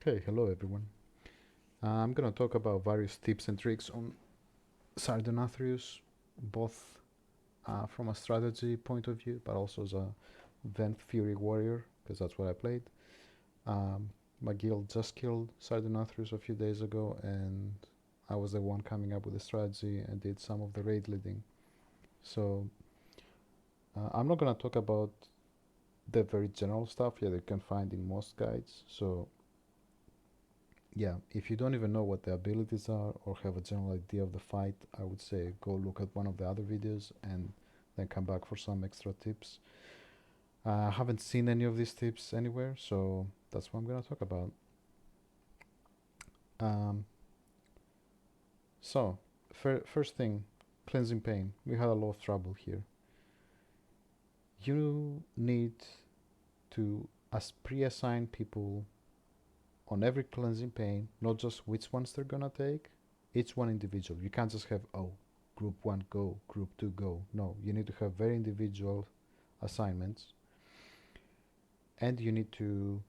Okay, hello everyone. I'm gonna talk about various tips and tricks on Sire Denathrius, both from a strategy point of view, but also as a Venth Fury warrior, because that's what I played. My guild just killed Sire Denathrius a few days ago, and I was the one coming up with the strategy and did some of the raid leading. So I'm not gonna talk about the very general stuff that you can find in most guides. So yeah, if you don't even know what the abilities are or have a general idea of the fight, I would say go look at one of the other videos and then come back for some extra tips. I haven't seen any of these tips anywhere, so that's what I'm gonna talk about. Um, so, first thing, cleansing pain. We had a lot of trouble here. You need to pre-assign people on every cleansing pain, not just which ones they're gonna take, each one individual. You can't just have, oh, group 1 go, group 2 go. No, you need to have very individual assignments, and you need to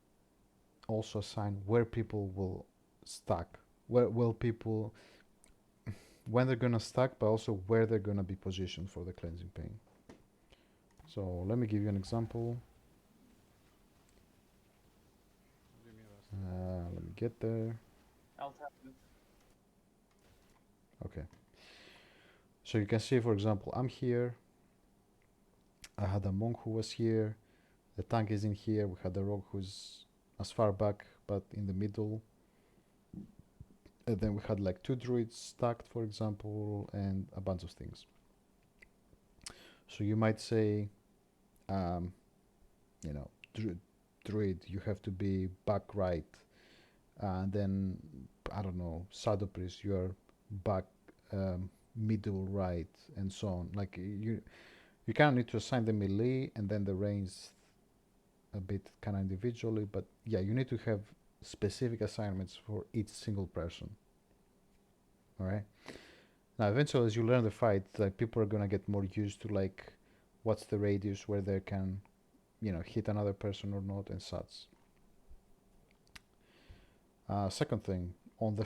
also assign where people will stack, where will people, when they're gonna stack, but also where they're gonna be positioned for the cleansing pain. So let me give you an example. Let me get there. Okay. So you can see, for example, I'm here. I had a monk who was here. The tank is in here. We had the rogue who's as far back, but in the middle. And then we had like 2 druids stacked, for example, and a bunch of things. So you might say, you know, druid, you have to be back right. And then, I don't know, shadow priest, you are back middle right, and so on. Like you kind of need to assign the melee and then the range a bit kind of individually, but yeah, you need to have specific assignments for each single person. All right. Now, eventually, as you learn the fight, like people are gonna get more used to like what's the radius where they can, hit another person or not, and such. Second thing, on the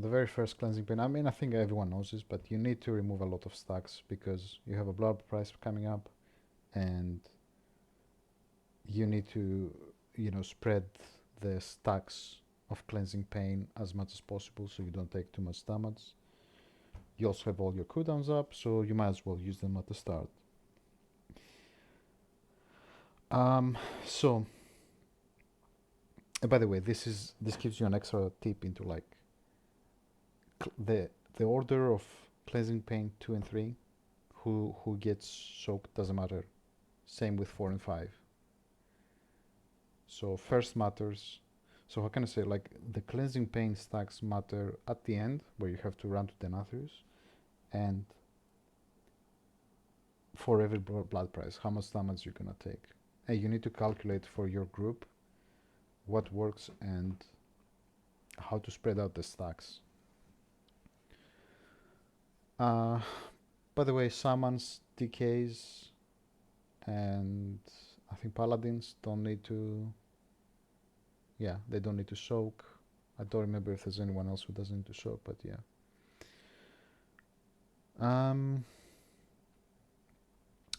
very first cleansing pain. I mean, I think everyone knows this, but you need to remove a lot of stacks because you have a blood price coming up, and you need to, spread the stacks of cleansing pain as much as possible so you don't take too much damage. You also have all your cooldowns up, so you might as well use them at the start. So, by the way, this gives you an extra tip into like the order of cleansing pain 2 and 3. Who gets soaked doesn't matter. Same with 4 and 5. So first matters. So how can I say, like, the cleansing pain stacks matter at the end, where you have to run to Denathrius, and for every blood price, how much damage you're gonna take. And you need to calculate for your group what works and how to spread out the stacks. By the way, summons, DKs, and I think paladins don't need to. Yeah, they don't need to soak. I don't remember if there's anyone else who doesn't need to soak, but yeah.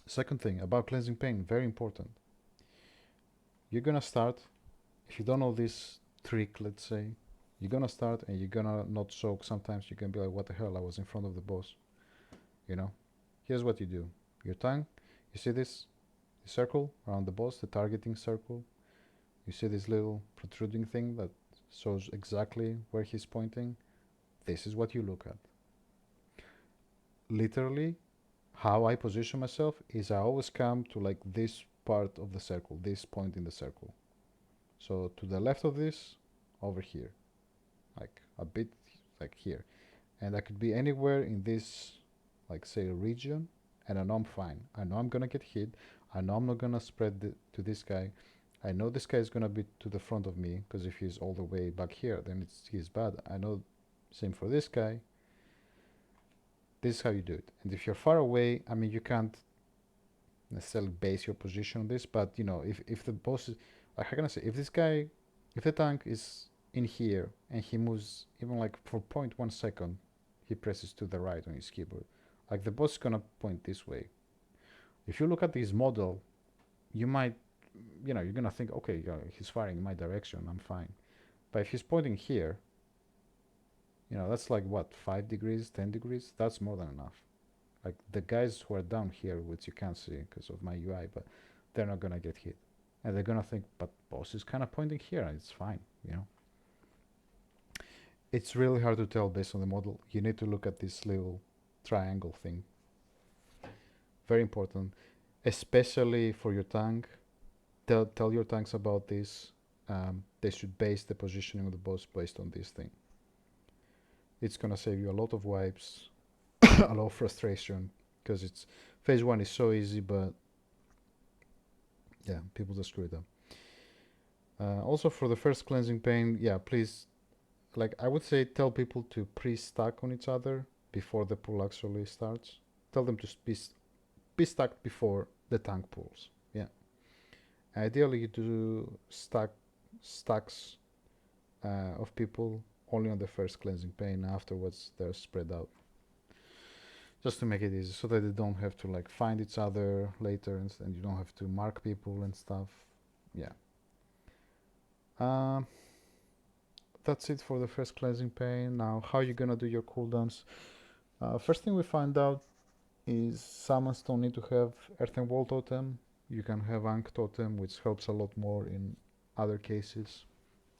Second thing about cleansing pain, very important. You're gonna start. If you don't know this trick, let's say, you're gonna start and you're gonna not soak. Sometimes you can be like, what the hell, I was in front of the boss. Here's what you do. Your tongue, you see this circle around the boss, the targeting circle. You see this little protruding thing that shows exactly where he's pointing. This is what you look at. Literally, how I position myself is I always come to like this part of the circle, this point in the circle. So to the left of this, over here, like a bit like here. And I could be anywhere in this, like say, region, and I know I'm fine. I know I'm gonna get hit. I know I'm not gonna spread to this guy. I know this guy is gonna be to the front of me, because if he's all the way back here, then he's bad. I know, same for this guy. This is how you do it. And if you're far away, I mean, you can't necessarily base your position on this, but if the boss is, like, how can I say, if this guy If the tank is in here and he moves even like for 0.1 second, he presses to the right on his keyboard. Like the boss is gonna point this way. If you look at his model, you might, you're gonna think, okay, he's firing in my direction, I'm fine. But if he's pointing here, that's like what, 5 degrees, 10 degrees? That's more than enough. Like the guys who are down here, which you can't see because of my UI, but they're not gonna get hit. And they're gonna think, but boss is kind of pointing here, and it's fine. It's really hard to tell based on the model. You need to look at this little triangle thing. Very important, especially for your tank. Tell your tanks about this. They should base the positioning of the boss based on this thing. It's gonna save you a lot of wipes, a lot of frustration, because it's phase 1 is so easy, but yeah, people just screw it up. Also for the first cleansing pain, yeah, please, like I would say, tell people to pre-stack on each other before the pull actually starts. Tell them to be stacked before the tank pulls. Yeah. Ideally, you do stacks of people only on the first cleansing pain. Afterwards, they're spread out, just to make it easy, so that they don't have to like find each other later, and you don't have to mark people and stuff. Yeah. That's it for the first cleansing pain. Now, how you gonna do your cooldowns? First thing we find out is summons don't need to have Earthen Wall Totem. You can have Ankh Totem, which helps a lot more in other cases.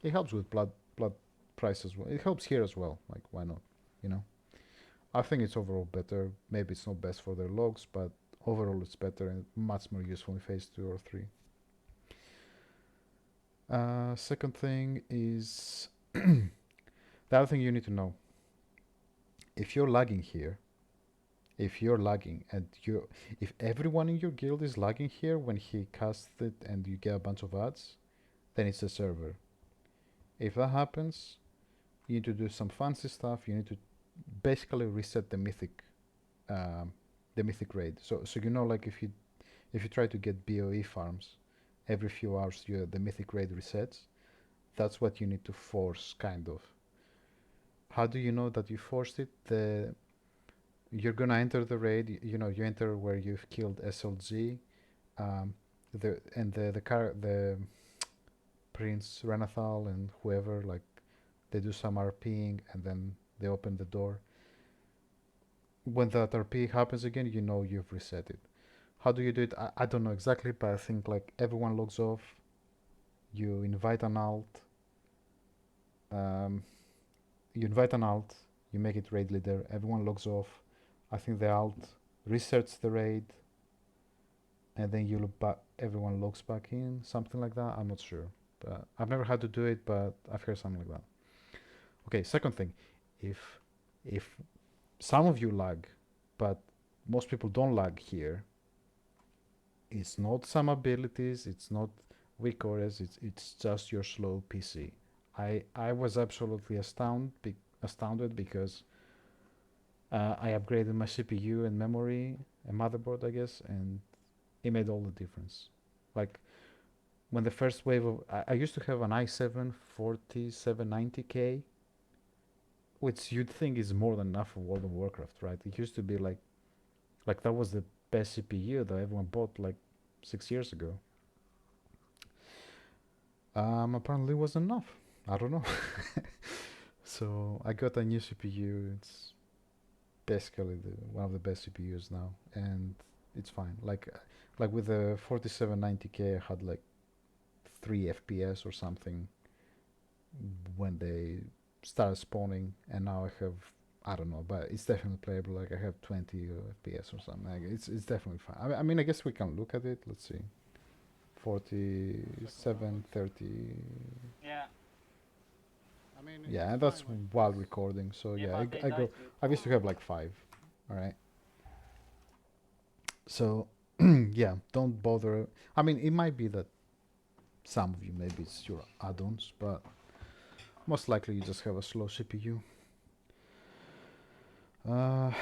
It helps with blood price as well. It helps here as well. Like, why not? I think it's overall better. Maybe it's not best for their logs, but overall it's better and much more useful in phase 2 or 3. Second thing is the other thing you need to know. If you're lagging here, and if everyone in your guild is lagging here when he casts it and you get a bunch of ads, then it's the server. If that happens, you need to do some fancy stuff. You need to basically reset the mythic raid. So like if you try to get BOE farms, every few hours the mythic raid resets. That's what you need to force, kind of. How do you know that you forced it? You're gonna enter the raid. You enter where you've killed SLG, the Prince Renathal and whoever. Like, they do some RPing and then they open the door. When that RP happens again, you've reset it. How do you do it? I don't know exactly, but I think like everyone logs off. You invite an alt. You make it raid leader. Everyone logs off. I think the alt resets the raid, and then everyone logs back in, something like that. I'm not sure, but I've never had to do it, but I've heard something like that. Okay, second thing, if some of you lag, but most people don't lag here, it's not some abilities, it's not weakauras, it's just your slow PC. I was absolutely astounded because I upgraded my CPU and memory and motherboard, I guess, and it made all the difference. Like, when the first wave of I used to have an i7 4790K, which you'd think is more than enough for World of Warcraft, right? It used to be like that was the best CPU that everyone bought like 6 years ago. Apparently it wasn't enough. I don't know. So I got a new CPU. It's basically one of the best CPUs now, and it's fine. Like with the 4790K, I had like 3 FPS or something when they started spawning, and now I have, I don't know, but it's definitely playable. Like, I have 20 FPS or something. Like, it's definitely fine. I mean, I guess we can look at it. Let's see. 47, 30. Yeah. I mean, yeah, and that's while recording. So yeah, I used to have like 5. All right. So yeah, don't bother. I mean, it might be that some of you, maybe it's your add-ons, but most likely you just have a slow CPU. But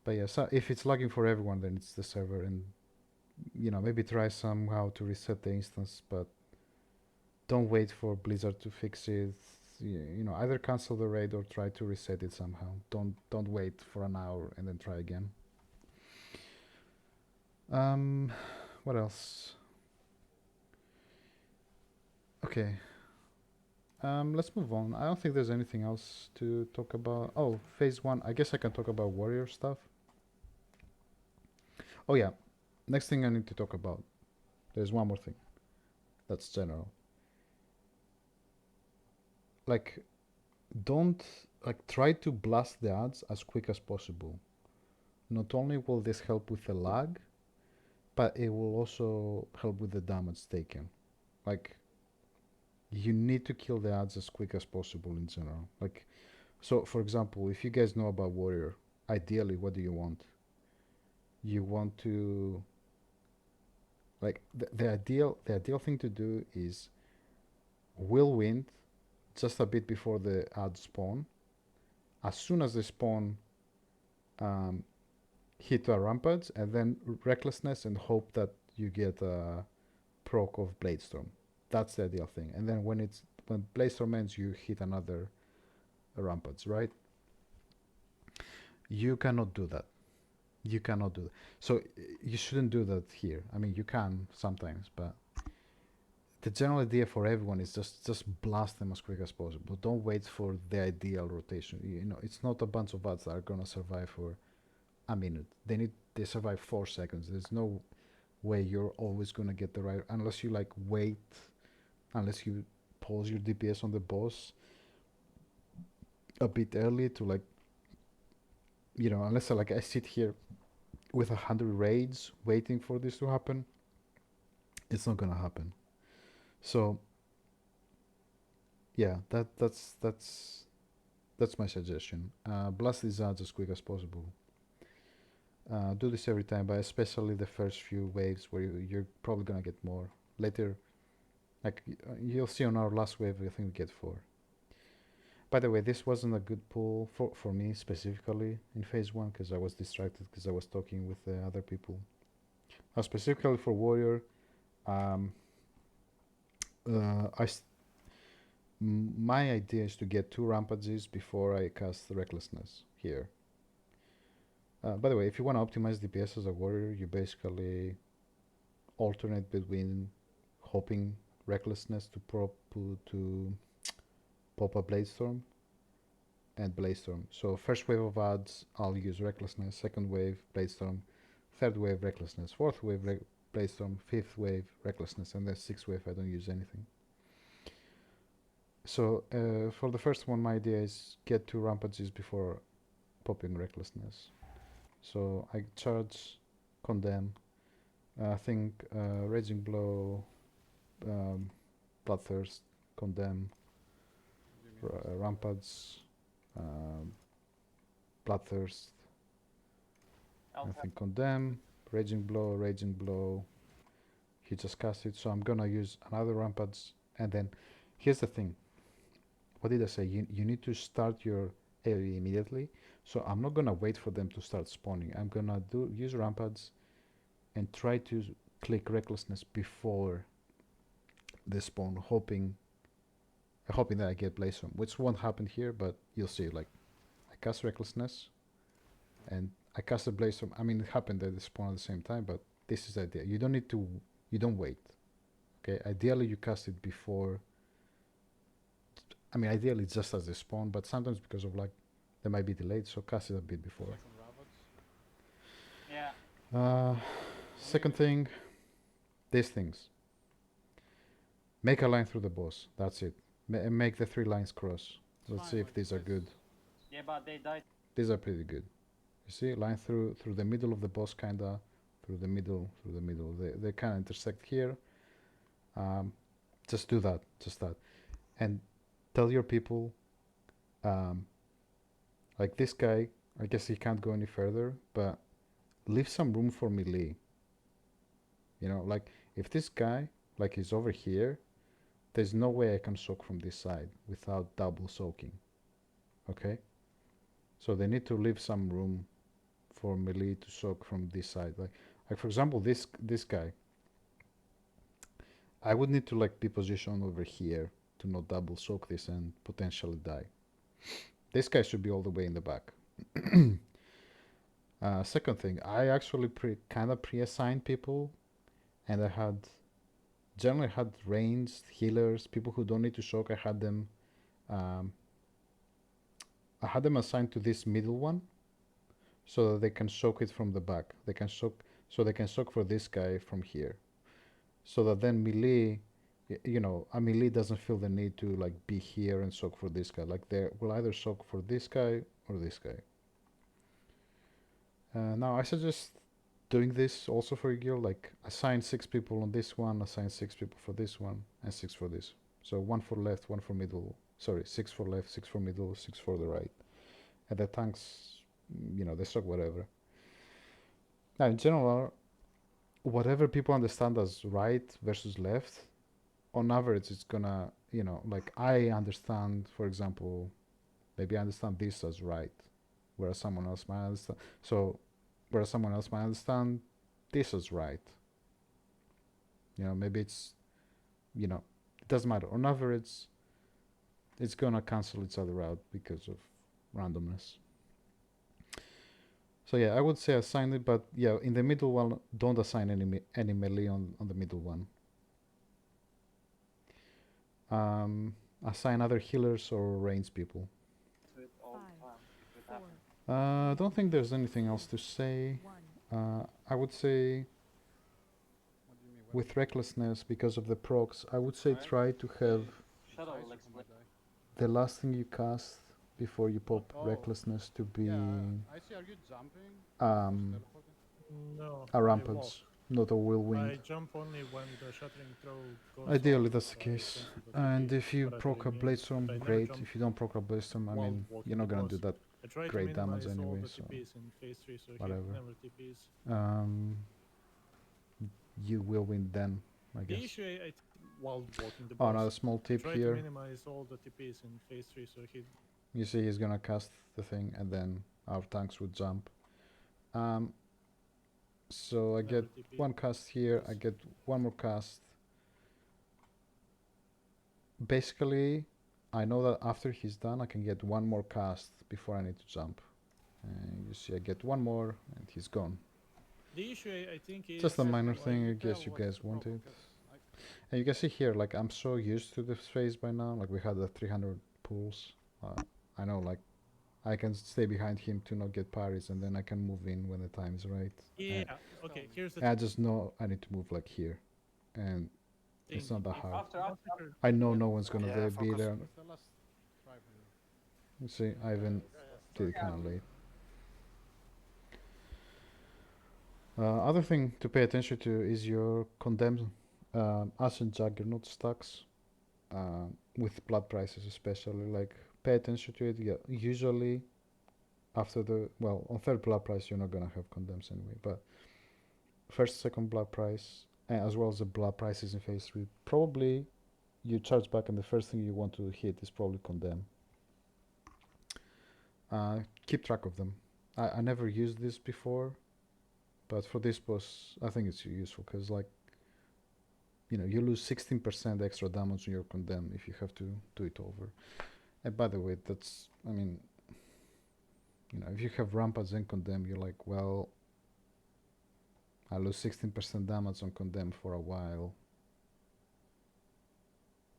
yeah, so if it's lagging for everyone, then it's the server, and maybe try somehow to reset the instance, but don't wait for Blizzard to fix it. You know, either cancel the raid or try to reset it somehow. Don't wait for an hour and then try again. What else? Okay. Let's move on. I don't think there's anything else to talk about. Oh, phase 1. I guess I can talk about warrior stuff. Oh yeah. Next thing I need to talk about. There's one more thing. That's general. Like, don't try to blast the ads as quick as possible. Not only will this help with the lag, but it will also help with the damage taken. Like, you need to kill the ads as quick as possible in general. Like, so for example, if you guys know about warrior, ideally, what do you want? You want to, like, the ideal thing to do is whirlwind just a bit before the ads spawn. As soon as they spawn, hit a rampage, and then recklessness and hope that you get a proc of bladestorm. That's the ideal thing. And then when bladestorm ends, you hit another rampage, right? You cannot do that. You cannot do that. So you shouldn't do that here. I mean, you can sometimes, but the general idea for everyone is just blast them as quick as possible. Don't wait for the ideal rotation. You know, it's not a bunch of ads that are gonna survive for a minute. They survive 4 seconds. There's no way you're always gonna get the right, unless you like wait, unless you pause your DPS on the boss a bit early to, like, you know, unless I sit here with 100 raids waiting for this to happen, it's not gonna happen. So yeah, that's my suggestion. Blast these ads as quick as possible. Do this every time, but especially the first few waves where you're probably gonna get more. Later, like you'll see on our last wave, I think we get 4. By the way, this wasn't a good pull for me specifically in phase 1 because I was distracted because I was talking with other people. Specifically for warrior, my idea is to get 2 rampages before I cast recklessness here. By the way, if you want to optimize DPS as a warrior, you basically alternate between hoping recklessness to pop a bladestorm and bladestorm. So first wave of ads, I'll use recklessness. Second wave, bladestorm. Third wave, recklessness. Fourth wave, bladestorm. Fifth wave, recklessness. And then sixth wave, I don't use anything. So for the first one, my idea is get 2 rampages before popping recklessness. So I charge, condemn. I think raging blow, bloodthirst, condemn, rampage, bloodthirst. I think condemn, raging blow. He just cast it, so I'm gonna use another rampage. And then here's the thing. What did I say? You need to start your AoE immediately. So I'm not gonna wait for them to start spawning. I'm gonna use rampage and try to click recklessness before they spawn, hoping that I get bladestorm, which won't happen here, but you'll see. Like, I cast recklessness and I cast a bladestorm. I mean, it happened that they spawn at the same time, but this is the idea. You don't wait. Okay, ideally you cast it before. I mean, ideally just as they spawn, but sometimes because of like they might be delayed, so cast it a bit before. Yeah. Second thing, these things. Make a line through the boss. That's it. Make the 3 lines cross. Let's see if these are good. Yeah, but they died. These are pretty good. You see, line through the middle of the boss, kinda through the middle. They kind of intersect here. Just do that. Just that, and tell your people. Like this guy, I guess he can't go any further, but leave some room for melee. You know, like if this guy like is over here, there's no way I can soak from this side without double soaking. Okay? So they need to leave some room for melee to soak from this side. Like for example, this guy. I would need to like be positioned over here to not double soak this and potentially die. This guy should be all the way in the back. Second thing, I actually kind of pre-assigned people, and I generally had ranged healers, people who don't need to soak. Um, I had them assigned to this middle one, so that they can soak it from the back. They can soak, so they can soak for this guy from here, so that then melee, a melee doesn't feel the need to like be here and soak for this guy. Like they will either soak for this guy or this guy. Now I suggest doing this also for your guild, like assign 6 people on this one, assign 6 people for this one, and 6 for this. So 1 for left, 1 for middle. Sorry, 6 for left, 6 for middle, 6 for the right. And the tanks, they suck whatever. Now, in general, whatever people understand as right versus left, on average, it's gonna, like I understand, for example, maybe I understand this as right, whereas someone else might understand. Whereas someone else might understand this as right. Maybe it's, it doesn't matter. On average, it's gonna cancel each other out because of randomness. So yeah, I would say assign it, but yeah, in the middle one, don't assign any melee on the middle one. Assign other healers or range people. Do it all the time if it happens. I don't think there's anything else to say. I would say What do you mean? with recklessness, because of the procs, I would say Right. try to have Shadow will Size explain. from my die. the last thing you cast before you pop Oh. recklessness to be Yeah, I see. Are you jumping? um, Teleporting? No. a I rampage, walk. not a I whirlwind. jump only when the shattering throw goes Ideally, off, that's the I case. cancel the And TP, if you but proc a I mean, bladestorm, I never great. jump If you don't proc a bladestorm, I while mean, walking you're not the gonna do boss. that I try to great damage minimize all anyway, the so TPs in phase 3, so whatever. he never TPs. You will win then, I The guess. issue, while walking the Oh, boss, another small I tip try to here. minimize all the TPs in phase 3, so he You see he's gonna cast the thing, and then our tanks would jump. So I never get TP. one cast here, I get one more cast. Basically, I know that after he's done, I can get one more cast before I need to jump. And you see I get one more, and he's gone. The issue, I think, is Just a minor why thing, I Tell guess you what's guys the problem, wanted. 'cause And you can see here, like, I'm so used to this phase by now. Like, we had the 300 pulls. I know, like, I can stay behind him to not get parries, and then I can move in when the time is right. Yeah. Just Okay. tell me. Here's the And I just know I need to move, like, here. And thing. it's not that If hard. After I know no one's gonna Yeah, be focus. there. What's the last 500? You see, I even did it kind of late. Other thing to pay attention to is your condemned Ascent Juggernaut stacks with blood prices, especially. Like, pay attention to it. Yeah, usually after on third blood price, you're not gonna have condemns anyway. But first, second blood price, as well as the blood prices in phase 3, probably you charge back, and the first thing you want to hit is probably condemn. Keep track of them. I never used this before, but for this boss, I think it's useful because, like, you lose 16% extra damage on your condemn if you have to do it over. And by the way, that's, I mean, if you have rampage and condemn, you're like, well, I lose 16% damage on condemn for a while,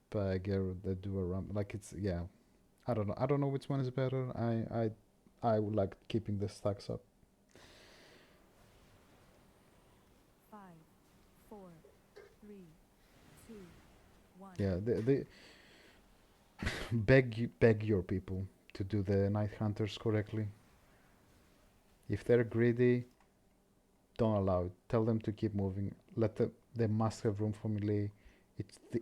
but I get they do a ramp. Like, it's, yeah, I don't know. I don't know which one is better. I would like keeping the stacks up. 5, 4, 3, 2, 1. Yeah, they beg your people to do the Night Hunters correctly. If they're greedy, don't allow it. Tell them to keep moving. They must have room for melee.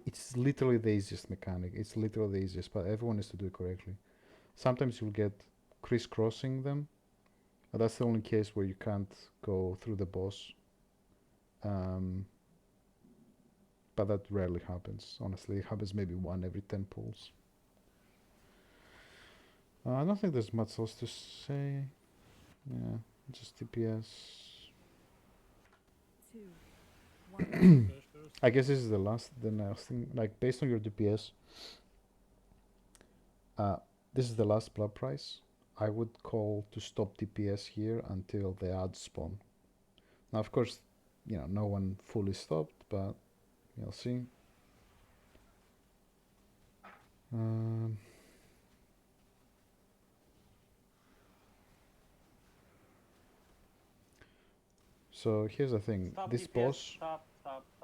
It's literally the easiest mechanic. It's literally the easiest, but everyone needs to do it correctly. Sometimes you'll get crisscrossing them, but that's the only case where you can't go through the boss. But that rarely happens. Honestly, it happens maybe 1 every 10 pulls. I don't think there's much else to say. Yeah, just TPS. 2, 1. first. I guess this is the next thing. Like based on your DPS, this is the last blood price. I would call to stop DPS here until the ads spawn. Now, of course, you know, no one fully stopped, but you'll see. So here's the thing. Stop This DPS. boss Stop.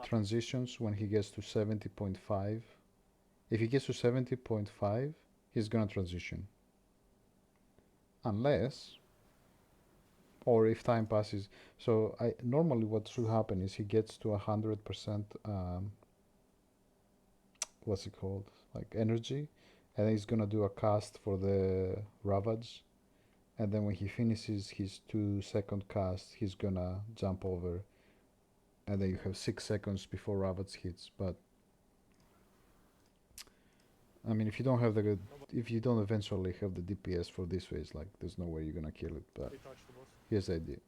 transitions when he gets to 70.5. If he gets to 70.5, he's gonna transition. Unless, or if time passes. So normally what should happen is he gets to 100%, what's it called? Like energy. And then he's gonna do a cast for the Ravage. And then when he finishes his 2-second cast, he's gonna jump over. And then you have 6 seconds before Ravage hits. But I mean, if you don't have if you don't eventually have the DPS for this phase, like there's no way you're gonna kill it. But They touch the boss. here's the idea.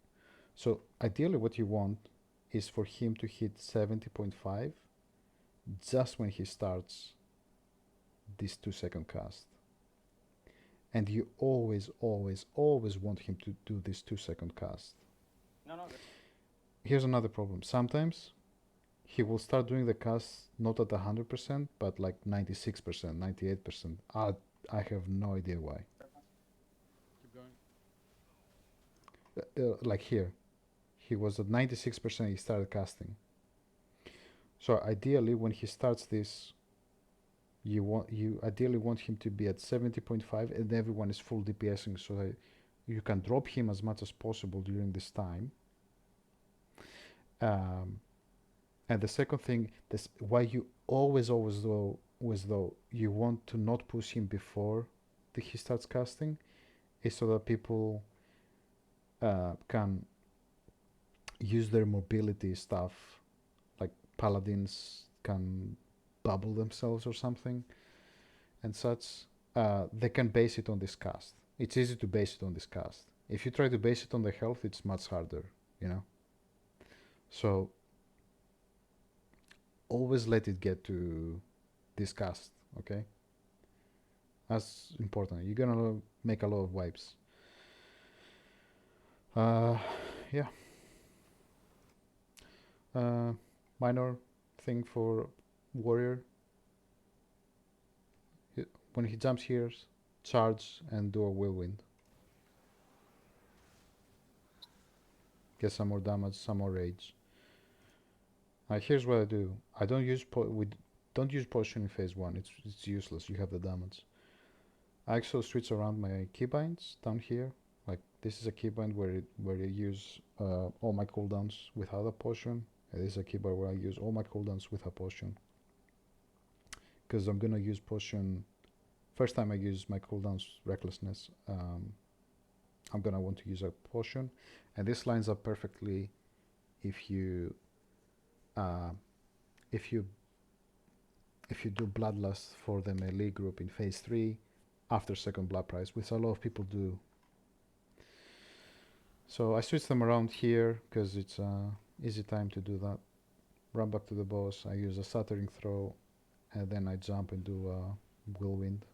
So ideally, what you want is for him to hit 70.5 just when he starts this 2-second cast. And you always want him to do this 2-second cast. No. Here's another problem. Sometimes he will start doing the cast not at 100%, but like 96%, 98%. I have no idea why. Keep going. Like here, he was at 96%, he started casting. So ideally, when he starts this, you ideally want him to be at 70.5 and everyone is full DPSing, so that you can drop him as much as possible during this time. And the second thing, this why you always though you want to not push him before he starts casting, is so that people can use their mobility stuff, like paladins can bubble themselves or something and such. They can base it on this cast. It's easy to base it on this cast. If you try to base it on the health, it's much harder, you know. So always let it get to this cast, okay? That's important. You're gonna make a lot of wipes. Yeah. Minor thing for warrior. When he jumps here, charge and do a whirlwind. Get some more damage, some more rage. Here's what I do. I don't use don't use potion in phase 1. It's useless. You have the damage. I actually switch around my keybinds down here. Like this is a keybind where you use all my cooldowns without a potion. And this is a keybind where I use all my cooldowns with a potion. Because I'm gonna use potion. First time I use my cooldowns recklessness, I'm gonna want to use a potion, and this lines up perfectly if you do bloodlust for the melee group in phase 3 after second blood price, which a lot of people do. So I switch them around here because it's easy time to do that. Run back to the boss. I use a shattering throw, and then I jump and do a whirlwind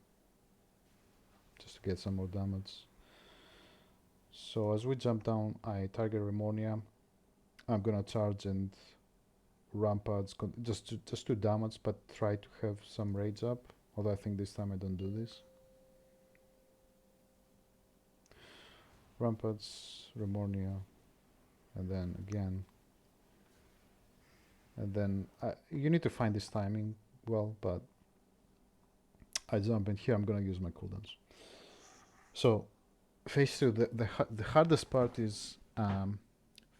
just to get some more damage. So as we jump down, I target Remonia. I'm gonna charge and ramparts, just do damage, but try to have some rage up. Although I think this time I don't do this. Ramparts, Remonia, and then again. And then you need to find this timing well, but I jump in here. I'm gonna use my cooldowns. So phase 2, the hardest part is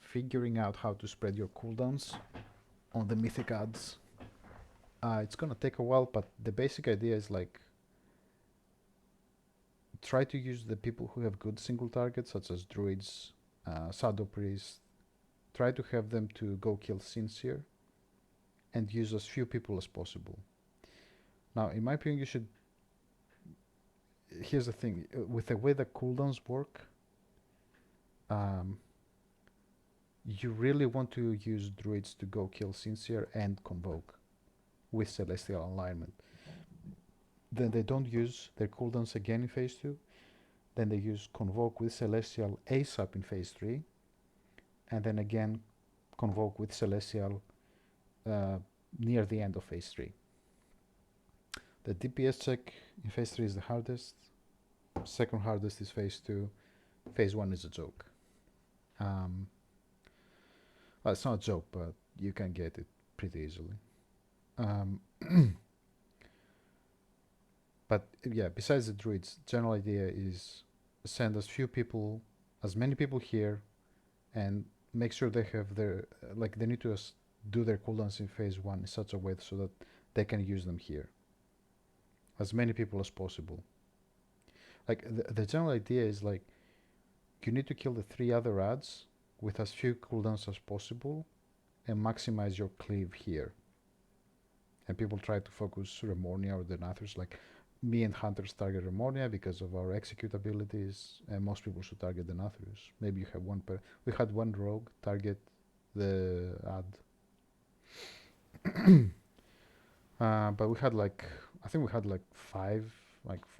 figuring out how to spread your cooldowns on the mythic ads. It's gonna take a while, but the basic idea is like try to use the people who have good single targets, such as druids, shadow priests. Try to have them to go kill sincere and use as few people as possible. Now, in my opinion, you should. Here's the thing, with the way the cooldowns work, you really want to use druids to go kill Sincere and convoke with celestial alignment. Then they don't use their cooldowns again in phase 2. Then they use convoke with celestial ASAP in phase 3. And then again convoke with celestial near the end of phase 3. The DPS check in phase 3 is the hardest. Second hardest is phase 2. Phase 1 is a joke. Well, it's not a joke, but you can get it pretty easily. But yeah, besides the druids, general idea is send as many people here, and make sure they have their they need to do their cooldowns in phase 1 in such a way so that they can use them here. As many people as possible. Like the general idea is like you need to kill the 3 other ads with as few cooldowns as possible and maximize your cleave here. And people try to focus Remornia or Denathrius. Like me and Hunters target Remornia because of our execute abilities, and most people should target Denathrius. Maybe you have one per. We had one rogue target the ad. But we had I think we had 5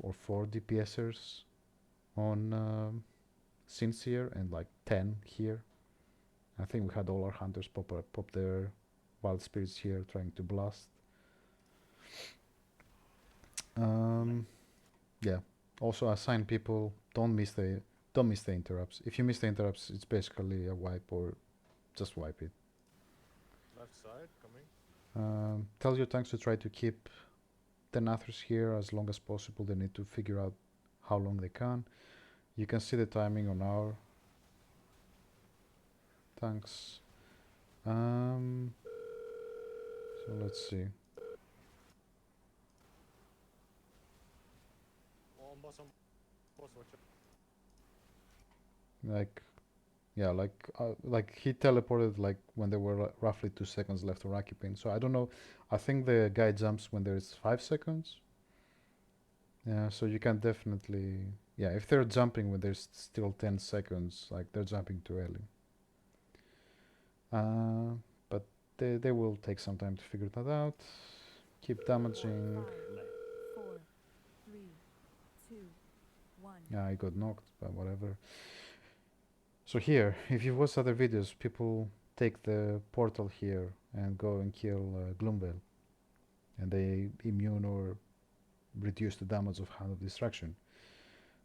or 4 DPSers on Sincere and 10 here. I think we had all our hunters pop their wild spirits here trying to blast. Yeah. Also assign people. Don't miss the interrupts. If you miss the interrupts, it's basically a wipe or just wipe it. Left side coming. Tell your tanks to try to keep Denathrius here as long as possible. They need to figure out how long they can. You can see the timing on our tanks. So let's see. On boss, watch out. He teleported when there were roughly 2 seconds left on Rakipin. So I don't know. I think the guy jumps when there's 5 seconds. Yeah, so you can definitely, if they're jumping when there's still 10 seconds, they're jumping too early. But they will take some time to figure that out. Keep damaging. 5, 4, 3, 2, 1. Yeah, I got knocked, but whatever. So here, if you watch other videos, people take the portal here and go and kill Gloomveil. And they immune or reduce the damage of Hand of Destruction.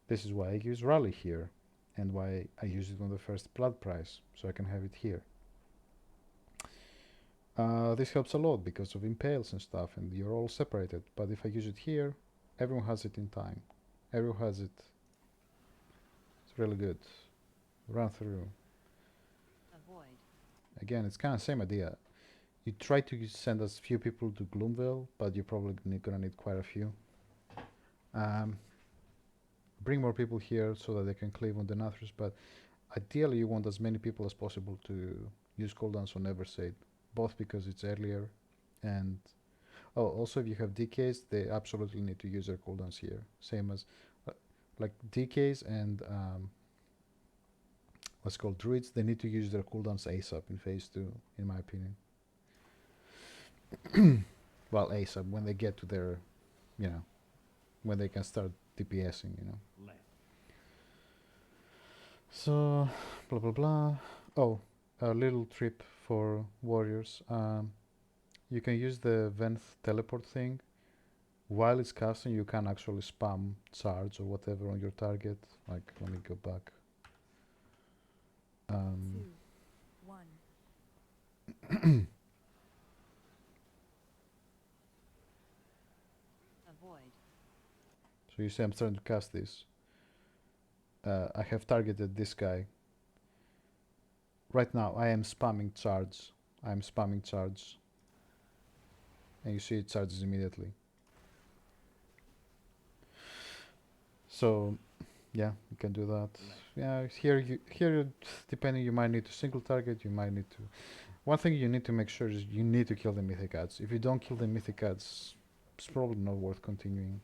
This is why I use Rally here, and why I use it on the first blood price, so I can have it here. This helps a lot because of impales and stuff, and you're all separated. But if I use it here, everyone has it in time. Everyone has it. It's really good. Run through. Avoid. Again, it's kind of same idea. You try to send as few people to Gloomveil, but you're probably gonna need quite a few. Bring more people here so that they can cleave on Denathrius, but ideally you want as many people as possible to use cooldowns on Evershade, both because it's earlier and also if you have DKs, they absolutely need to use their cooldowns here. Same as DKs and what's called Druids, they need to use their cooldowns ASAP in phase 2, in my opinion. Well, ASAP, when they get to their, when they can start DPSing, So, blah blah blah. Oh, a little trip for warriors. You can use the Venth teleport thing. While it's casting, you can actually spam charge or whatever on your target. Let me go back. 2, 1. Avoid. So you see I'm starting to cast this. I have targeted this guy. Right now I am spamming charge. I'm spamming charge. And you see it charges immediately. So yeah, you can do that. Yeah, here depending, you might need to single target, you might need to. One thing you need to make sure is you need to kill the mythic ads. If you don't kill the mythic ads, it's probably not worth continuing.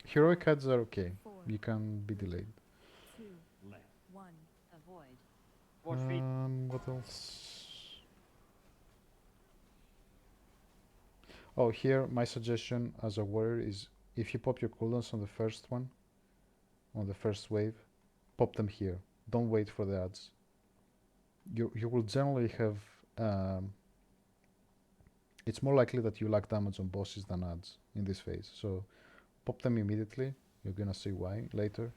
Heroic ads are okay. 4, You can be delayed. 2, 1. Avoid. Watch feet. What else? Oh, here my suggestion as a warrior is if you pop your cooldowns on the first one, on the first wave, pop them here. Don't wait for the adds. You will generally have. It's more likely that you lack damage on bosses than adds in this phase. So pop them immediately. You're gonna see why later.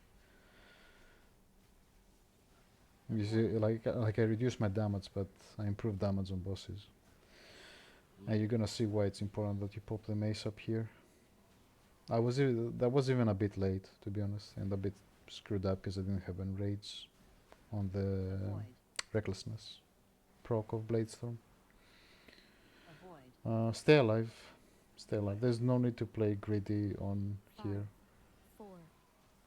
You see, like I reduced my damage, but I improved damage on bosses. And you're gonna see why it's important that you pop the mace up here. That was even a bit late, to be honest, and a bit screwed up because I didn't have enraged on the Avoid. recklessness proc of bladestorm. Avoid. Stay alive. Stay alive. There's no need to play greedy on here. 5, 4,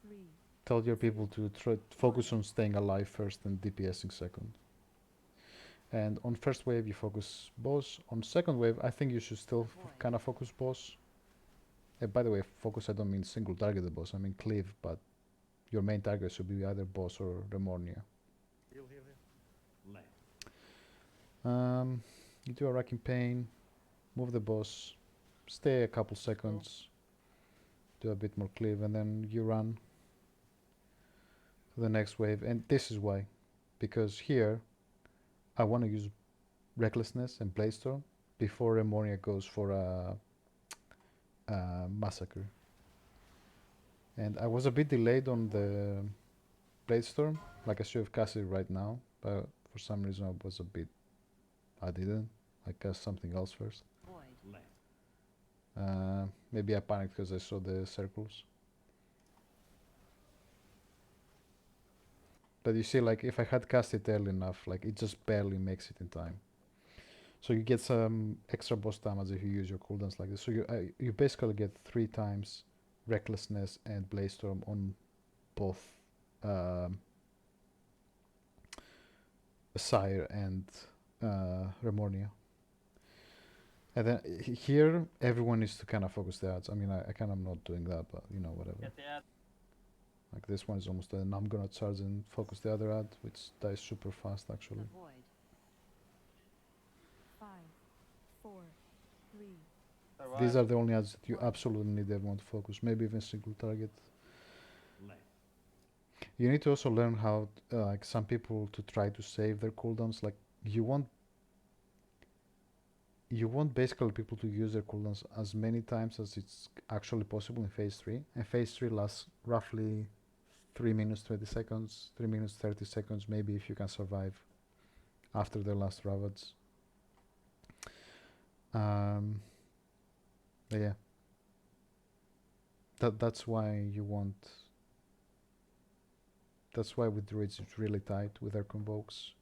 3, Tell your people to focus on staying alive first and DPSing second. And on first wave you focus boss. On second wave I think you should still kind of focus boss. By the way, focus I don't mean single target the boss, I mean cleave, but your main target should be either boss or Remornia. Heal, heal, heal. You do a racking pain, move the boss, stay a couple seconds, do a bit more cleave, and then you run to the next wave. And this is why, because here I want to use recklessness and bladestorm before Remornia goes for a massacre. And I was a bit delayed on the bladestorm, like I should have cast it right now, but for some reason I didn't. I cast something else first. Void. Maybe I panicked because I saw the circles. But you see, like, if I had cast it early enough, like, it just barely makes it in time. So you get some extra boss damage if you use your cooldowns like this. So you basically get 3 times recklessness and bladestorm on both Sire and Remornia. And then here, everyone needs to kind of focus the adds. I mean, I kind of not doing that, but you know, whatever. Get the ad. Like this one is almost dead, and I'm gonna charge and focus the other ad, which dies super fast actually. Avoid. 5, 4, 3, Survive. These are the only ads that you absolutely need everyone to focus, maybe even single target. You need to also learn how, like some people to try to save their cooldowns. Like you want basically people to use their cooldowns as many times as it's actually possible in phase 3. And phase 3 lasts roughly 3 minutes 20 seconds, 3 minutes 30 seconds, maybe if you can survive after the last ravage. Yeah. That's why you want. That's why with Druids it's really tight with their convokes.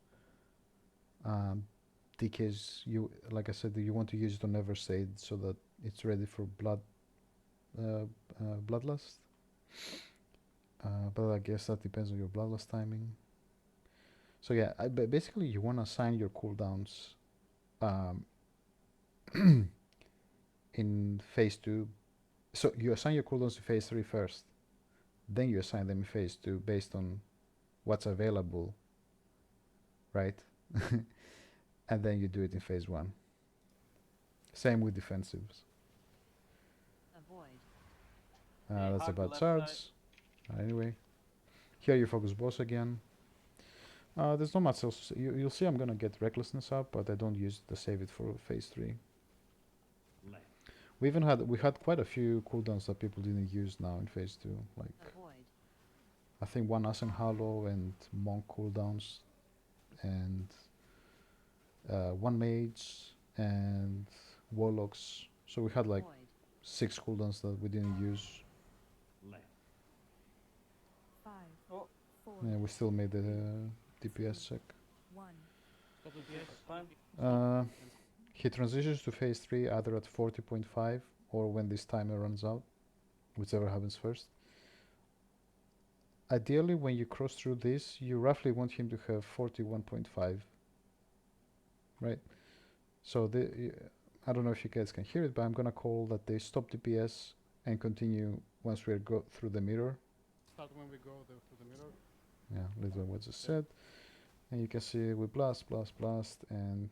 DKs, like I said, you want to use it on Evershade so that it's ready for bloodlust. But I guess that depends on your bloodlust timing. So yeah, basically you want to assign your cooldowns in phase 2. So you assign your cooldowns in phase 3 first. Then you assign them in phase 2 based on what's available, right? And then you do it in phase 1. Same with defensives. Avoid. That's hug the about left charge. side. Anyway, here you focus boss again. There's not much else. You'll see I'm gonna get recklessness up, but I don't use it to save it for phase 3. We had quite a few cooldowns that people didn't use now in phase 2. Like Avoid. I think 1 Ascen Hallow and Monk cooldowns, and 1 Mage and Warlocks. So we had like Avoid. 6 cooldowns that we didn't use. 5, Oh. 4, Yeah, we still made the DPS check. 1. Yes, fine. He transitions to phase 3 either at 40.5 or when this timer runs out, whichever happens first. Ideally, when you cross through this, you roughly want him to have 41.5, right? So I don't know if you guys can hear it, but I'm gonna call that they stop DPS and continue once we go through the mirror. Start when we go through the mirror. Yeah, literally what I just said. And you can see we blast, and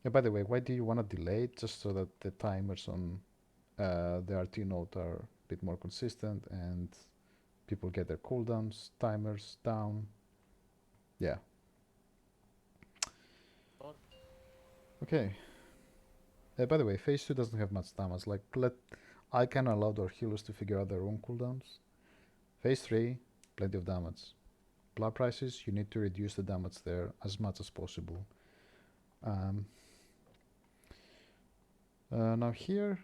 yeah, by the way, why do you want to delay it? Just so that the timers on the RT node are a bit more consistent and people get their cooldowns, timers down. Yeah. Okay. By the way, phase 2 doesn't have much damage. Like, I can allow our healers to figure out their own cooldowns. Phase 3, plenty of damage. Blood prices, you need to reduce the damage there as much as possible. Now here,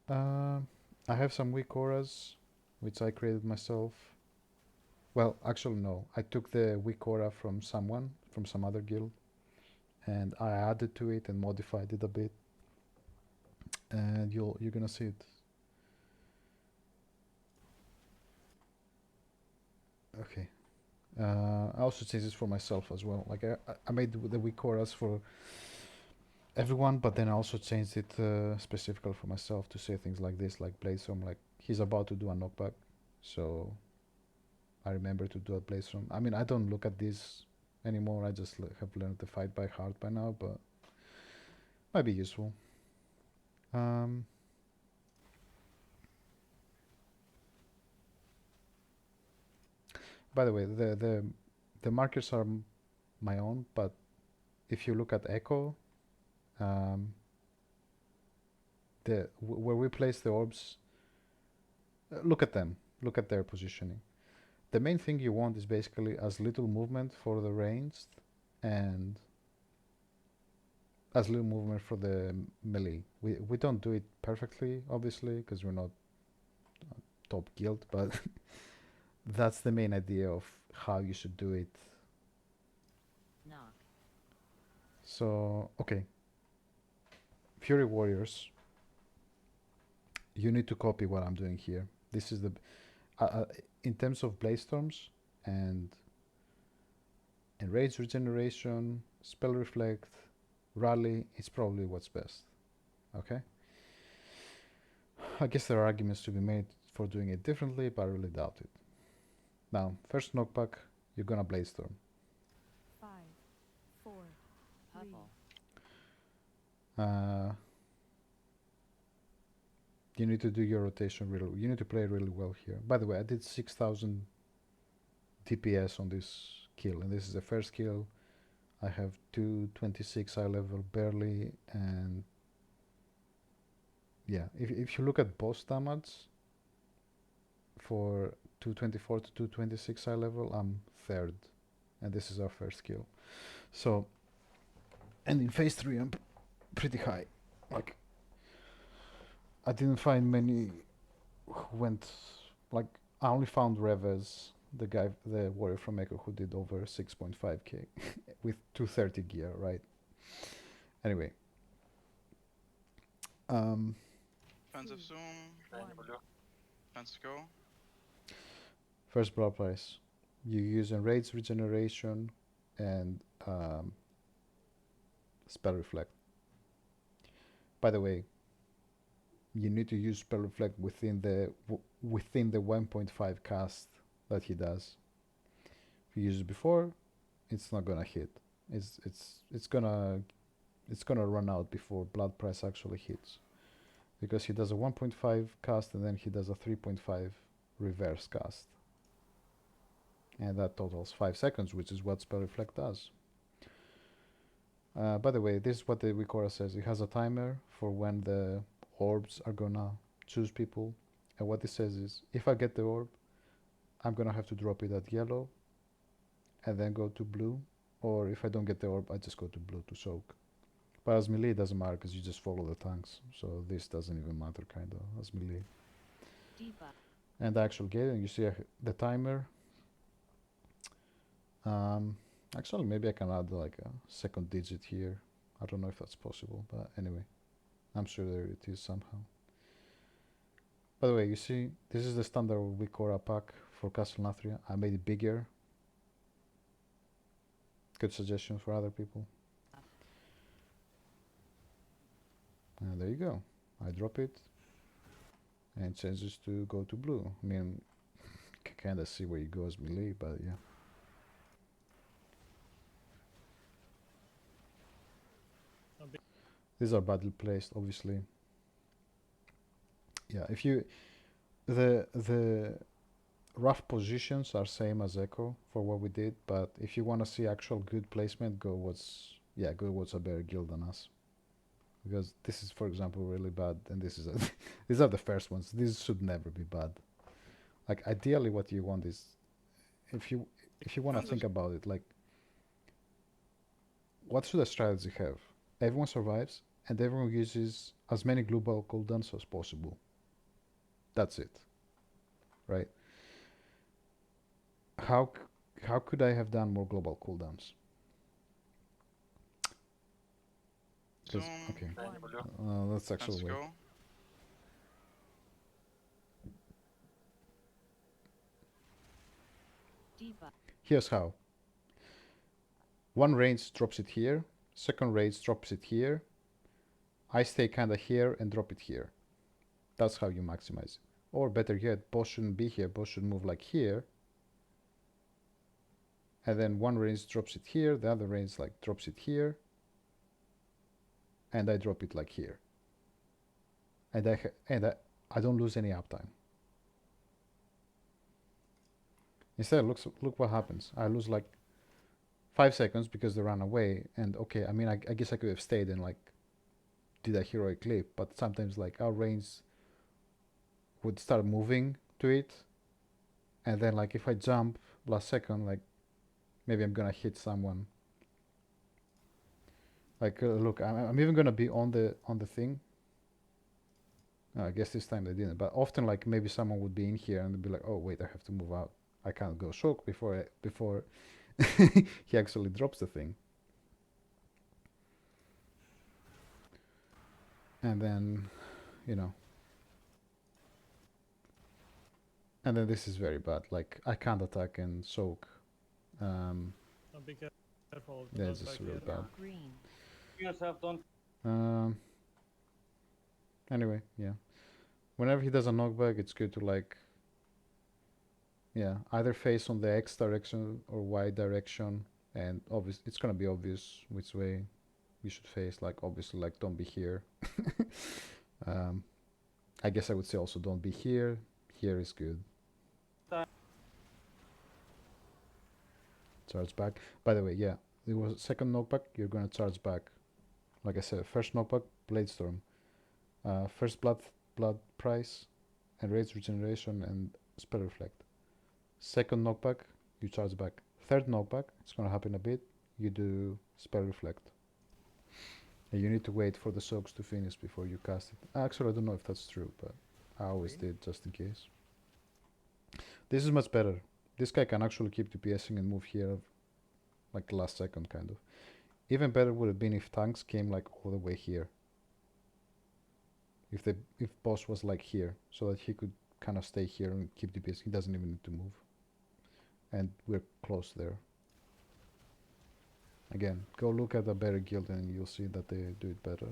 I have some weak auras, which I created myself. Well, actually no, I took the weak aura from someone, from some other guild, and I added to it and modified it a bit. And you're gonna see it. Okay. I also changed this for myself as well. Like I made the weak auras for everyone, but then I also changed it specifically for myself to say things like this, like bladestorm, like he's about to do a knockback, so I remember to do a bladestorm. I mean, I don't look at this anymore. I just have learned the fight by heart by now, but might be useful. By the way, the markers are my own, but if you look at Echo, where we place the orbs, look at them, look at their positioning. The main thing you want is basically as little movement for the ranged and as little movement for the melee. We don't do it perfectly, obviously, because we're not top guild, but that's the main idea of how you should do it. Knock. So, okay. Fury Warriors, you need to copy what I'm doing here. This is the... in terms of bladestorms and enraged regeneration, spell reflect, rally, it's probably what's best. Okay? I guess there are arguments to be made for doing it differently, but I really doubt it. Now, first knockback, you're gonna bladestorm. 5, 4, 3, Purple. You need to do your rotation really. You need to play really well here. By the way, I did 6,000 DPS on this kill, and this is the first kill. I have 226 eye level barely, and yeah, if you look at boss damage for 224 to 226 eye level, I'm third, and this is our first kill. So, and in phase 3, I'm pretty high. Like, I didn't find many who went, like, I only found Revez, the warrior from Echo, who did over 6.5k with 230 gear, right? Anyway. Defensive zoom. Let's go. First blood price. You use enraged regeneration and spell reflect. By the way, you need to use spell reflect within the 1.5 cast that he does. If you use it before, it's not gonna hit. It's gonna run out before blood price actually hits, because he does a 1.5 cast and then he does a 3.5 reverse cast, and that totals 5 seconds, which is what spell reflect does. By the way, this is what the weakauras says. It has a timer for when the orbs are gonna choose people, and what it says is, if I get the orb, I'm gonna have to drop it at yellow and then go to blue, or if I don't get the orb, I just go to blue to soak. But as melee, it doesn't matter because you just follow the tanks, so this doesn't even matter kinda as melee. Debuff. And the actual game, you see the timer. Actually, maybe I can add like a second digit here. I don't know if that's possible, but anyway, I'm sure there it is somehow. By the way, you see, this is the standard weakaura pack for Castle Nathria. I made it bigger. Good suggestion for other people. And there you go. I drop it, and it changes to go to blue. I mean, kinda see where it goes melee, but yeah. These are badly placed, obviously. Yeah, if you the rough positions are same as Echo for what we did, but if you want to see actual good placement, go what's a better guild than us. Because this is, for example, really bad, and this is these are the first ones. These should never be bad. Like ideally, what you want is, if you want to think about it, like, what should a strategy have? Everyone survives, and everyone uses as many global cooldowns as possible. That's it, right? How could I have done more global cooldowns? Zoom. Okay, One. let's actually Let's wait. go. Debuff. Here's how. One range drops it here, second range drops it here. I stay kinda here and drop it here. That's how you maximize. Or better yet, boss shouldn't be here, boss should move like here. And then one range drops it here, the other range like drops it here. And I drop it like here. And I don't lose any uptime. Instead, look what happens. I lose like 5 seconds because they ran away. And okay, I mean, I guess I could have stayed and like did a heroic leap, but sometimes like our range would start moving to it, and then like if I jump last second, like maybe I'm gonna hit someone. Like look, I'm even gonna be on the thing. I guess this time they didn't, but often like maybe someone would be in here and they'd be like, oh wait, I have to move out. I can't go shock before he actually drops the thing. And then, you know, and then this is very bad. Like I can't attack and soak. Now be careful. Yeah, not it's just back really here. bad. Green. Yourself, don't. Anyway, yeah. Whenever he does a knockback, it's good to like, yeah, either face on the X direction or Y direction, and it's gonna be obvious which way you should face. Like obviously, like don't be here. I guess I would say also don't be here. Here is good. Charge back. By the way, yeah, there was a second knockback. You're gonna charge back. Like I said, first knockback, bladestorm. First blood price, enraged regeneration, and spell reflect. Second knockback, you charge back. Third knockback, it's gonna happen a bit. You do spell reflect. And you need to wait for the soaks to finish before you cast it. Actually, I don't know if that's true, but I always did just in case. This is much better. This guy can actually keep DPSing and move here like last second kind of. Even better would have been if tanks came like all the way here. If boss was like here, so that he could kind of stay here and keep DPS. He doesn't even need to move. And we're close there. Again, go look at the better guild and you'll see that they do it better.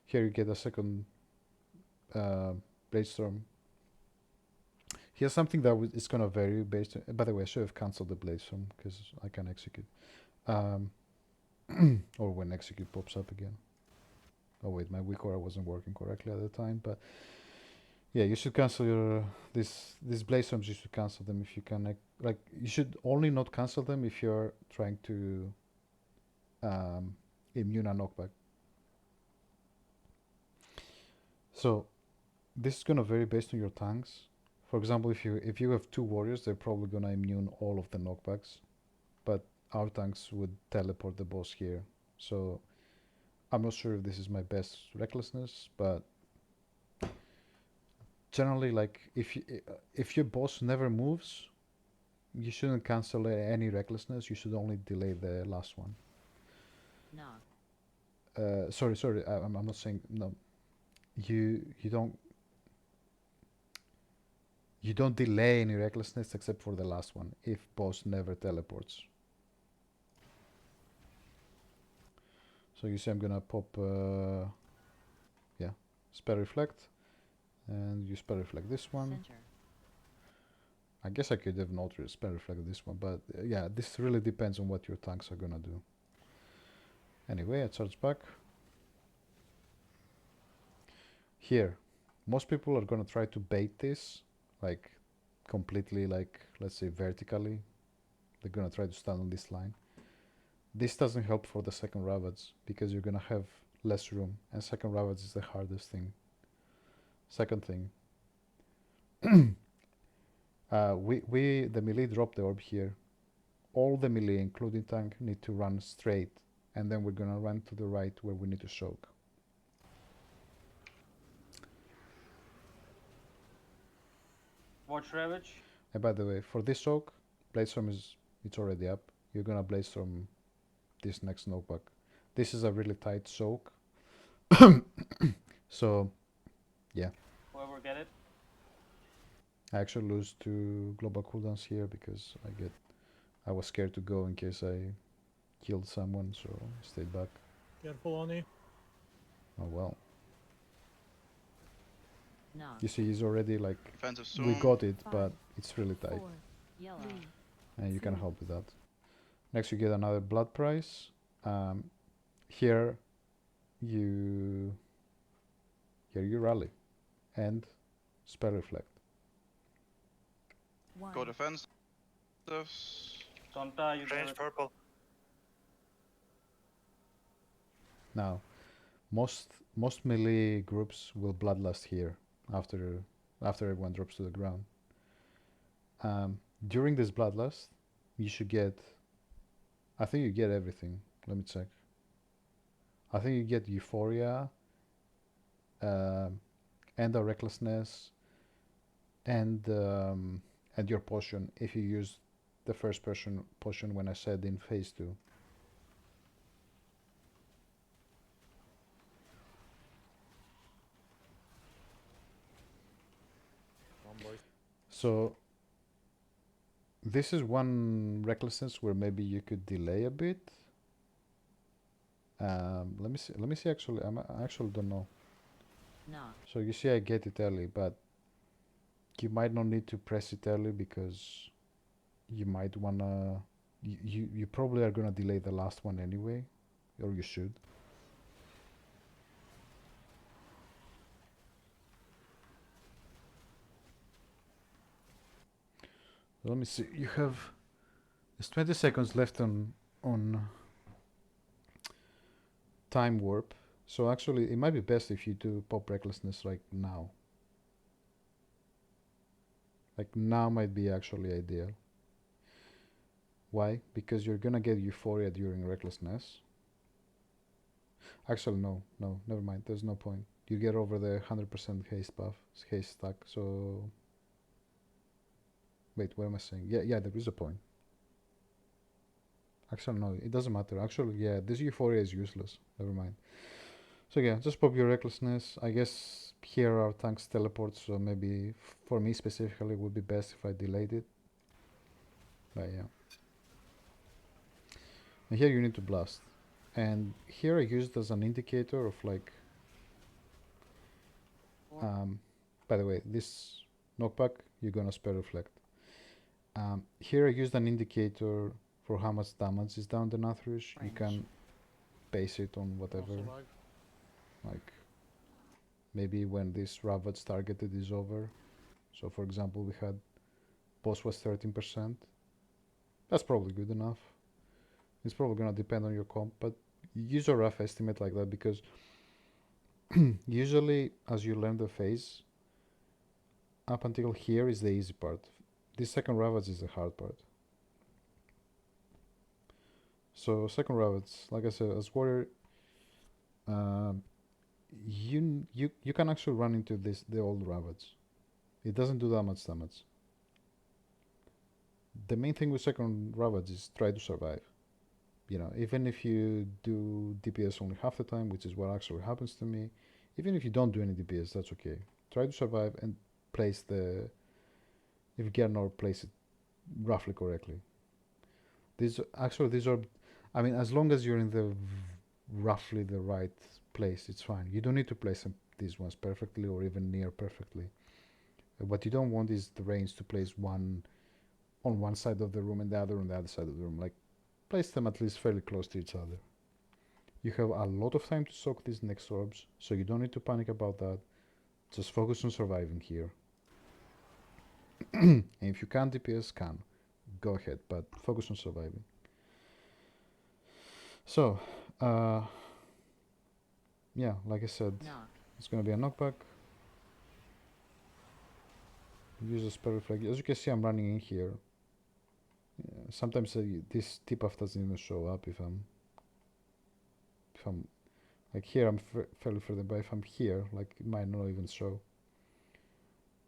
Here you get a second bladestorm. Here's something that is gonna vary based on, by the way, I should have cancelled the bladestorm because I can execute. Or when execute pops up again. Oh wait, my weakauras wasn't working correctly at the time, but yeah, you should cancel your these bladestorms. You should cancel them if you can. Like you should only not cancel them if you're trying to immune a knockback. So this is gonna vary based on your tanks. For example, if you have 2 warriors, they're probably gonna immune all of the knockbacks, but our tanks would teleport the boss here. So I'm not sure if this is my best recklessness, but generally, like if your boss never moves, you shouldn't cancel any recklessness. You should only delay the last one. Knock. Sorry. I'm not saying no. You don't delay any recklessness except for the last one if boss never teleports. So you see I'm gonna pop spell reflect, and you spell reflect this one. Center. I guess I could have not spell reflect this one, but yeah, this really depends on what your tanks are gonna do. Anyway, I charge back. Here, most people are gonna try to bait this, like completely, like let's say vertically. They're gonna try to stand on this line. This doesn't help for the second Ravage because you're gonna have less room, and second Ravage is the hardest thing. Second thing, the melee drop the orb here. All the melee, including tank, need to run straight, and then we're gonna run to the right where we need to soak. Watch Ravage. And by the way, for this soak, bladestorm it's already up. You're gonna bladestorm this next knockback. This is a really tight soak. So yeah, Whoever get it. I actually lose 2 global cooldowns here because I was scared to go in case I killed someone, so I stayed back. Careful, Oni. Oh well. Knock. You see, he's already like, Defensive we storm. got it, but it's really tight, 4, Yellow. 3, and you can 2. help with that. Next, you get another blood price. Here you rally and spell reflect. 1. Go defensive. Sonta, you get Range it. purple. Now, most melee groups will bloodlust here after everyone drops to the ground. During this bloodlust, you should get. I think you get everything. Let me check. I think you get euphoria, and a recklessness, and your potion if you use the first potion when I said in phase 2. So this is one recklessness where maybe you could delay a bit. Let me see. Let me see. Actually, I actually don't know. Knock. So you see, I get it early, but you might not need to press it early because you might wanna. You probably are gonna delay the last one anyway, or you should. Let me see. You have. There's 20 seconds left on time warp. So actually, it might be best if you do pop recklessness like now. Like now might be actually ideal. Why? Because you're gonna get euphoria during recklessness. Actually, no, never mind. There's no point. You get over the 100% haste buff, haste stack. So wait, what am I saying? Yeah, there is a point. Actually, no, it doesn't matter. Actually, yeah, this euphoria is useless. Never mind. So yeah, just pop your recklessness. I guess here our tanks teleport, so maybe for me specifically it would be best if I delayed it. But yeah. And here you need to blast. And here I used as an indicator of like by the way, this knockback you're gonna spell reflect. Here I used an indicator for how much damage is down the Denathrius. You can base it on whatever. Also lag. Like maybe when this Ravage targeted is over. So for example, we had boss was 13%. That's probably good enough. It's probably gonna depend on your comp, but use a rough estimate like that because usually as you learn the phase, up until here is the easy part. This second Ravage is the hard part. So second Ravage, like I said, as warrior, you can actually run into the old Ravage. It doesn't do that much damage. The main thing with second Ravage is try to survive. You know, even if you do DPS only half the time, which is what actually happens to me, even if you don't do any DPS, that's okay. Try to survive and place if you get an orb, place it roughly correctly. These are, I mean, as long as you're in the roughly the right place, it's fine. You don't need to place these ones perfectly or even near perfectly. What you don't want is the range to place one on one side of the room and the other on the other side of the room. Like, place them at least fairly close to each other. You have a lot of time to soak these next orbs, so you don't need to panic about that. Just focus on surviving here. And if you can DPS, go ahead, but focus on surviving. So, yeah, like I said, Knock. it's gonna be a knockback. Use a spell reflect. As you can see, I'm running in here. Sometimes this tip-off doesn't even show up if I'm like here. I'm fairly further, but if I'm here, like it might not even show.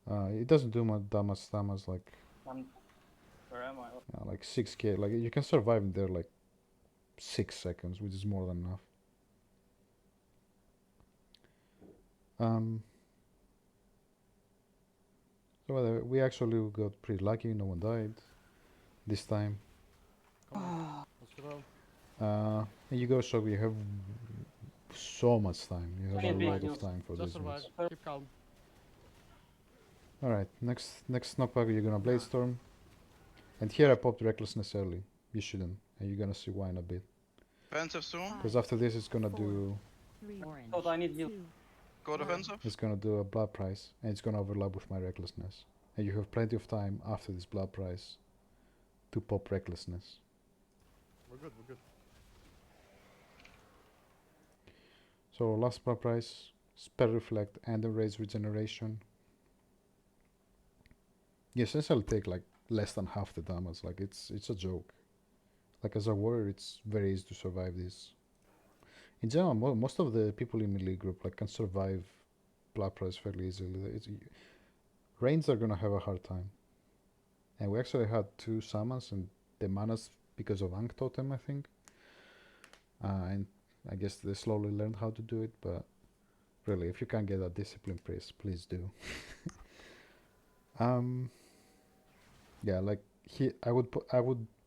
It doesn't do much damage like Where am I? like 6k. Like you can survive in there like 6 seconds, which is more than enough. So whatever, we actually got pretty lucky. No one died this time. Come on. Let's go. And you go, so you have so much time. You have Yeah, a big lot deal. of time for Just this. survive. Keep calm. Alright, next knockback you're gonna bladestorm. And here I popped recklessness early. You shouldn't. And you're gonna see why in a bit. Offensive soon. Because after this it's gonna do Orange. Thought I need heal. Go defensive. it's gonna do a blood price, and it's gonna overlap with my recklessness. And you have plenty of time after this blood price to pop recklessness. We're good. We're good. So last blood price, spell reflect and enraged regeneration. You essentially take like less than half the damage. Like it's a joke. Like as a warrior, it's very easy to survive this. In general, most of the people in melee group like can survive blood price fairly easily. Ranged are gonna have a hard time. And we actually had 2 summons and they managed because of Ankh Totem, I think. And I guess they slowly learned how to do it, but really, if you can get a discipline priest, please do. Yeah, like I would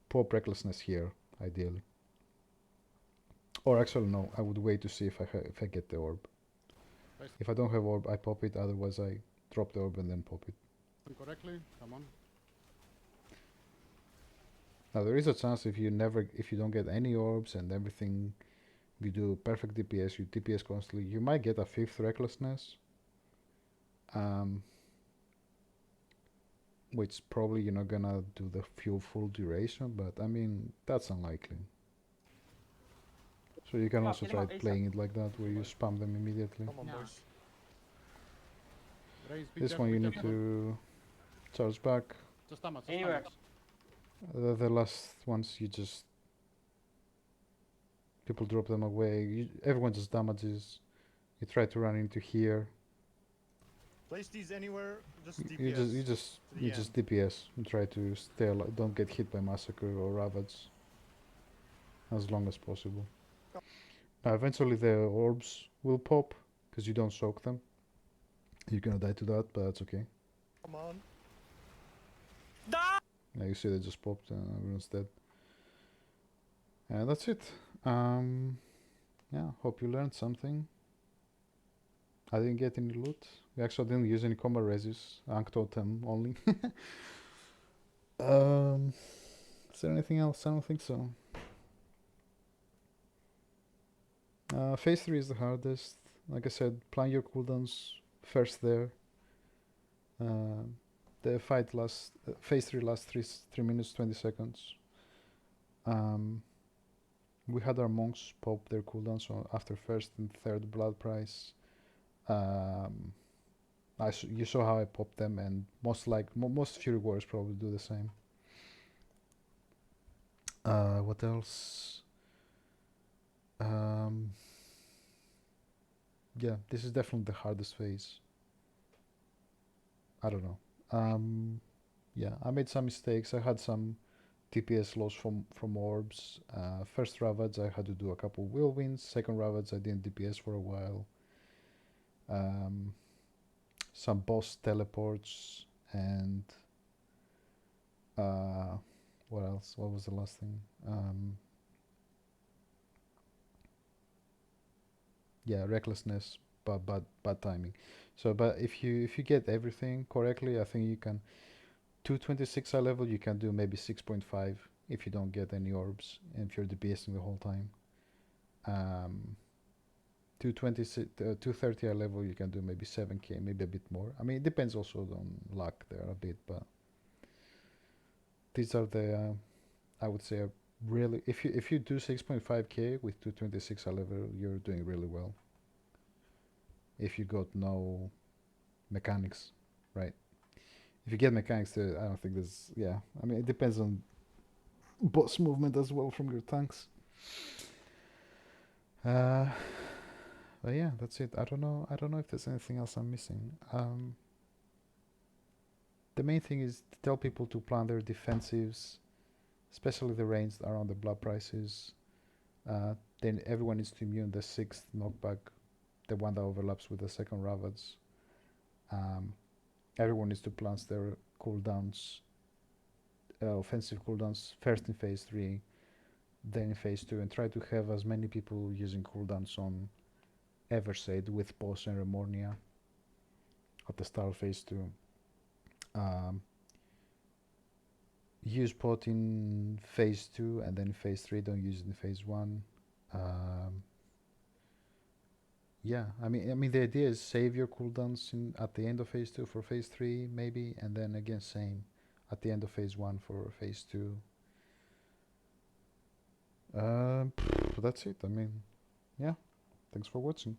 pop recklessness here ideally. Or actually no, I would wait to see if I get the orb. Nice. If I don't have orb, I pop it. Otherwise, I drop the orb and then pop it. Correctly. Come on. Now there is a chance if you don't get any orbs and everything, you do perfect DPS, you DPS constantly, you might get a 5th recklessness. Which probably you're not gonna do the full duration, but I mean that's unlikely. So you can Yeah, also get him try up ASAP. playing it like that, where you spam them immediately. Come on, Knock. boys. Raise, be This careful, one you be need careful. to charge back. Just damage. Just Anywhere. damage. The last ones you just people drop them away. Everyone just damages. You try to run into here. Place these anywhere, just DPS. You just DPS and try to stay alive. Don't get hit by massacre or ravage as long as possible. Now eventually the orbs will pop because you don't soak them. You're gonna die to that, but that's okay. Come on. Now you see they just popped and everyone's dead. And that's it. Yeah, hope you learned something. I didn't get any loot. We actually didn't use any combat resis. Ankh Totem only. Is there anything else? I don't think so. Phase 3 is the hardest. Like I said, plan your cooldowns first there. The fight lasts, phase 3 lasts 3 minutes 20 seconds. We had our monks pop their cooldowns so after first and third blood price. You saw how I popped them, and most Fury Warriors probably do the same. What else? Yeah, this is definitely the hardest phase. I don't know. Yeah, I made some mistakes. I had some TPS loss from orbs. First Ravage I had to do a couple whirlwinds. Second Ravage I didn't DPS for a while. Some boss teleports and what else? What was the last thing? Yeah, recklessness, but bad timing. So, but if you get everything correctly, I think you can 226 high level. You can do maybe 6.5 if you don't get any orbs and if you're DPSing the whole time. 226, 230 eye level, you can do maybe 7k, maybe a bit more. I mean, it depends also on luck there a bit, but these are the, I would say, really, if you do 6.5k with 226 eye level, you're doing really well. If you got no mechanics, right? If you get mechanics, I don't think there's, yeah. I mean, it depends on boss movement as well from your tanks. But yeah, that's it. I don't know if there's anything else I'm missing. The main thing is to tell people to plan their defensives, especially the ranged around the blood prices. Then everyone needs to immune the 6th knockback, the one that overlaps with the 2nd ravage. Everyone needs to plan their cooldowns, offensive cooldowns, first in phase 3, then in phase 2, and try to have as many people using cooldowns on Evershade with Boss and Remornia at the start of phase 2. Use pot in phase 2 and then in phase 3, don't use it in phase 1. Yeah, I mean the idea is save your cooldowns at the end of phase 2 for phase 3 maybe, and then again same at the end of phase 1 for phase 2. That's it. I mean, yeah, thanks for watching.